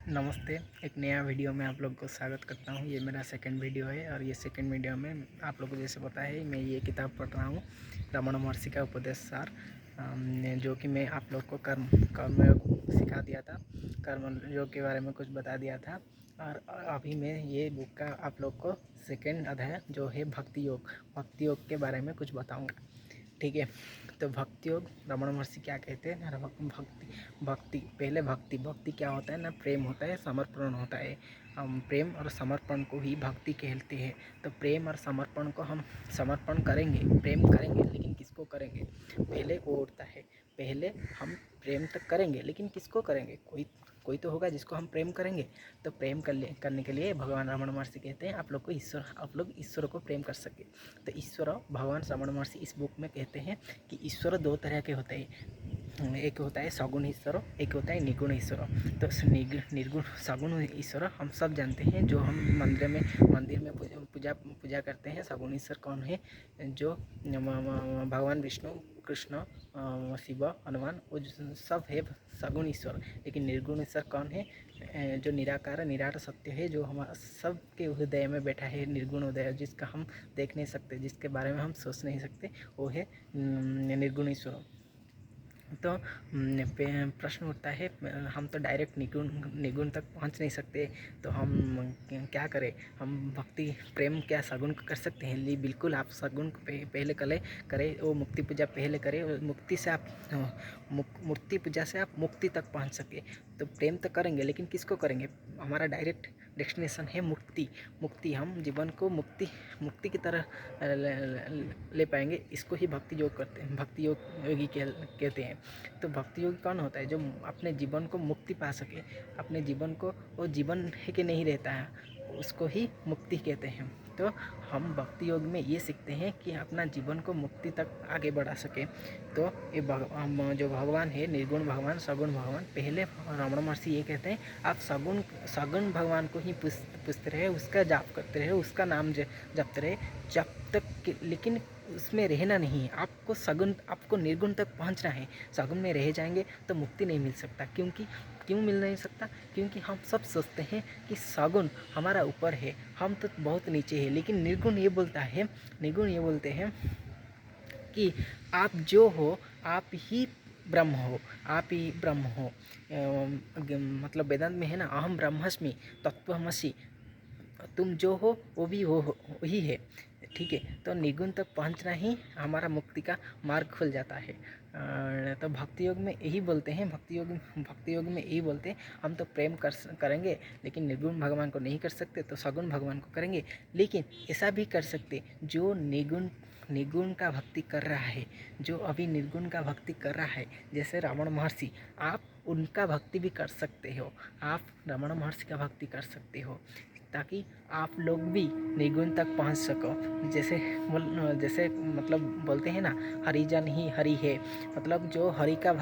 नमस्ते। एक नया वीडियो में आप लोग को स्वागत करता हूँ। ये मेरा सेकंड वीडियो है और ये सेकंड वीडियो में आप लोग को जैसे पता है मैं ये किताब पढ़ रहा हूँ, रमण महर्षि का उपदेश सार, जो कि मैं आप लोग को कर्म योग सिखा दिया था, कर्म योग के बारे में कुछ बता दिया था। और अभी मैं ये बुक का आप लोग को सेकेंड अध्याय जो है भक्ति योग के बारे में कुछ बताऊँगा। ठीक है, तो भक्ति योग रमण महर्षि क्या कहते हैं ना, भक्ति पहले भक्ति क्या होता है ना, प्रेम होता है, समर्पण होता है। हम प्रेम और समर्पण को ही भक्ति कहते हैं। तो प्रेम और समर्पण को हम समर्पण करेंगे, प्रेम करेंगे, लेकिन किसको करेंगे? पहले वो उठता है, पहले हम प्रेम तक करेंगे, लेकिन किसको करेंगे? कोई तो होगा जिसको हम प्रेम करेंगे। तो प्रेम करने के लिए भगवान रमण महर्षि कहते हैं आप लोग ईश्वर को प्रेम कर सके। तो ईश्वर भगवान रमण महर्षि इस बुक में कहते हैं कि ईश्वर दो तरह के होते हैं, एक होता है सगुण ईश्वर, एक होता है निर्गुण ईश्वर। तो निर्गुण सगुण ईश्वर हम सब जानते हैं, जो हम मंदिर में पूजा करते हैं। सगुण ईश्वर कौन है? जो भगवान विष्णु, कृष्ण, शिव, हनुमान, वो सब है सगुण ईश्वर। लेकिन निर्गुण ईश्वर कौन है? जो निराकार निराट सत्य है, जो हमारा सबके हृदय में बैठा है, निर्गुण हृदय, जिसका हम देख नहीं सकते, जिसके बारे में हम सोच नहीं सकते, वो है निर्गुण ईश्वर। तो प्रश्न उठता है, हम तो डायरेक्ट निगुण तक पहुंच नहीं सकते, तो हम क्या करें? हम भक्ति प्रेम क्या सगुण कर सकते हैं? बिल्कुल, आप सगुण पहले करें, वो मुक्ति पूजा पहले करें, और मुक्ति से आप मूर्ति पूजा से आप मुक्ति तक पहुंच सके। तो प्रेम तो करेंगे, लेकिन किसको करेंगे? हमारा डायरेक्ट डेस्टिनेशन है मुक्ति। हम जीवन को मुक्ति की तरह ले पाएंगे, इसको ही भक्ति योग योगी कहते हैं। तो भक्ति योगी कौन होता है? जो अपने जीवन को मुक्ति पा सके, अपने जीवन को, वो जीवन है कि नहीं रहता है, उसको ही मुक्ति कहते हैं। तो हम भक्ति योग में ये सीखते हैं कि अपना जीवन को मुक्ति तक आगे बढ़ा सके। तो ये जो भगवान है, निर्गुण भगवान, सगुण भगवान, पहले रमण महर्षि ये कहते हैं आप सगुण भगवान को ही पूछते रहे, उसका जाप करते रहे, उसका नाम जपते रहे जब तक, लेकिन उसमें रहना नहीं है। आपको निर्गुण तक पहुंचना है। सगुण में रह जाएंगे तो मुक्ति नहीं मिल सकता। क्यों मिल नहीं सकता? क्योंकि हम सब सोचते हैं कि सगुण हमारा ऊपर है, हम तो बहुत नीचे है। लेकिन निर्गुण ये बोलते हैं कि आप जो हो, आप ही ब्रह्म हो। मतलब वेदांत में है ना, अहम ब्रह्मस्मि तत्त्वमसि, तुम जो हो वो भी वही है। ठीक है, तो निर्गुण तक पहुंचना ही हमारा मुक्ति का मार्ग खुल जाता है। तो भक्ति योग में यही बोलते हैं, भक्ति योग में यही बोलते हैं, हम तो प्रेम करेंगे, लेकिन निर्गुण भगवान को नहीं कर सकते, तो सगुण भगवान को करेंगे। लेकिन ऐसा भी कर सकते, जो निर्गुण का भक्ति कर रहा है, जो अभी निर्गुण का भक्ति कर रहा है, जैसे रमण महर्षि, आप उनका भक्ति भी कर सकते हो। आप रमण महर्षि का भक्ति कर सकते हो, ताकि आप लोग भी निर्गुण तक पहुंच सको। जैसे मतलब बोलते हैं ना, हरिजन ही हरि है। मतलब जो हरि का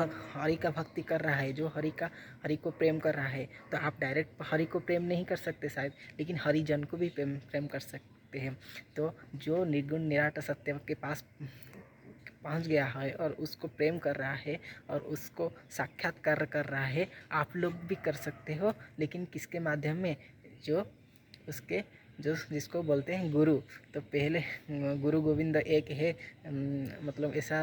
भक्ति कर रहा है, जो हरि को प्रेम कर रहा है, तो आप डायरेक्ट हरि को प्रेम नहीं कर सकते शायद, लेकिन हरिजन को भी प्रेम कर सकते हैं। तो जो निर्गुण निराट सत्य के पास पहुंच गया है और उसको प्रेम कर रहा है और उसको साक्षात्कार कर रहा है, आप लोग भी कर सकते हो। लेकिन किसके माध्यम में? जिसको बोलते हैं गुरु। तो पहले गुरु गोविंद एक है, मतलब ऐसा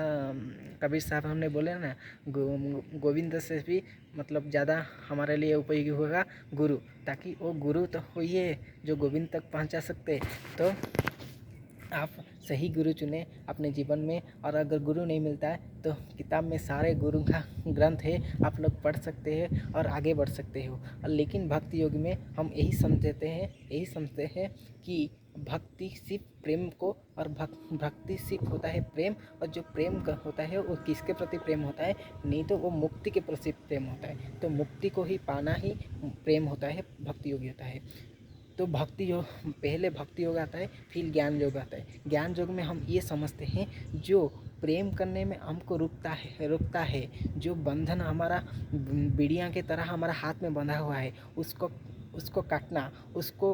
कबीर साहब हमने बोले ना, गोविंद से भी मतलब ज़्यादा हमारे लिए उपयोगी होगा गुरु, ताकि वो गुरु तो वही है जो गोविंद तक पहुंचा सकते। तो आप सही गुरु चुने अपने जीवन में, और अगर गुरु नहीं मिलता है तो किताब में सारे गुरु का ग्रंथ है, आप लोग पढ़ सकते हैं और आगे बढ़ सकते हो। लेकिन भक्ति योग में हम यही समझते हैं कि भक्ति सिर्फ प्रेम को, और भक्ति सिर्फ होता है प्रेम, और जो प्रेम होता है वो किसके प्रति प्रेम होता है? नहीं तो वो मुक्ति के प्रति प्रेम होता है। तो मुक्ति को ही पाना ही प्रेम होता है, भक्ति योग होता है। तो भक्ति योग, पहले भक्ति योग आता है, फिर ज्ञान योग आता है। ज्ञान योग में हम ये समझते हैं, जो प्रेम करने में हमको रुकता है, जो बंधन हमारा बीड़ियाँ की तरह हमारा हाथ में बंधा हुआ है, उसको काटना, उसको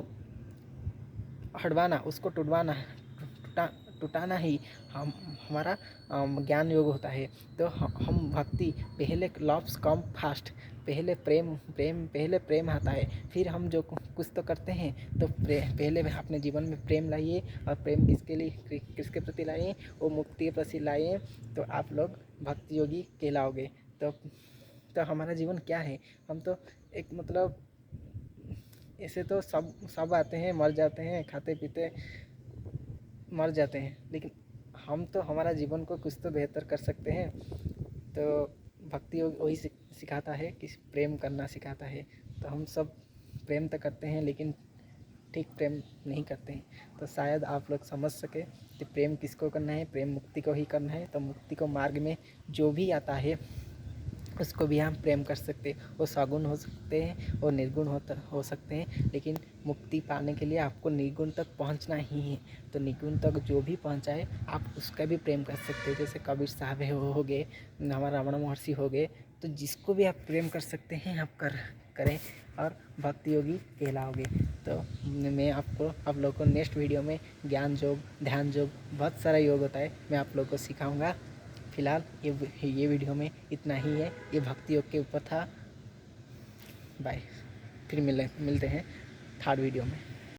हटवाना, उसको टूटवाना, टूटाना ही हम हमारा ज्ञान योग होता है। तो हम भक्ति पहले लव्स कम फास्ट, पहले पहले प्रेम आता है, फिर हम जो कुछ तो करते हैं तो पहले अपने जीवन में प्रेम लाइए, और प्रेम किसके लिए किसके प्रति लाइए, वो मुक्ति के प्रति लाइए, तो आप लोग भक्ति योगी कहलाओगे। तो हमारा जीवन क्या है, हम तो एक मतलब ऐसे तो सब आते हैं, मर जाते हैं, खाते पीते मर जाते हैं, लेकिन हम तो हमारा जीवन को कुछ तो बेहतर कर सकते हैं। तो भक्ति योग वही सिखाता है कि प्रेम करना सिखाता है। तो हम सब प्रेम तो करते हैं लेकिन ठीक प्रेम नहीं करते हैं। तो शायद आप लोग समझ सके कि प्रेम किसको करना है, प्रेम मुक्ति को ही करना है। तो मुक्ति को मार्ग में जो भी आता है उसको भी हम प्रेम कर सकते हैं। वो सगुण हो सकते हैं और निर्गुण हो सकते हैं, लेकिन मुक्ति पाने के लिए आपको निर्गुण तक पहुंचना ही है। तो निर्गुण तक जो भी पहुंचाए आप उसका भी प्रेम कर सकते हैं। जैसे कबीर साहब हो गए, हमारा रमण महर्षि हो गए, तो जिसको भी आप प्रेम कर सकते हैं आप करें और भक्ति योगी कहलाओगे। तो मैं आप लोगों को नेक्स्ट वीडियो में ज्ञान योग, ध्यान योग, बहुत सारा योग होता है, मैं आप लोगों को सिखाऊंगा। फिलहाल ये वीडियो में इतना ही है, ये भक्ति योग के ऊपर था। बाय, फिर मिलते हैं थर्ड वीडियो में।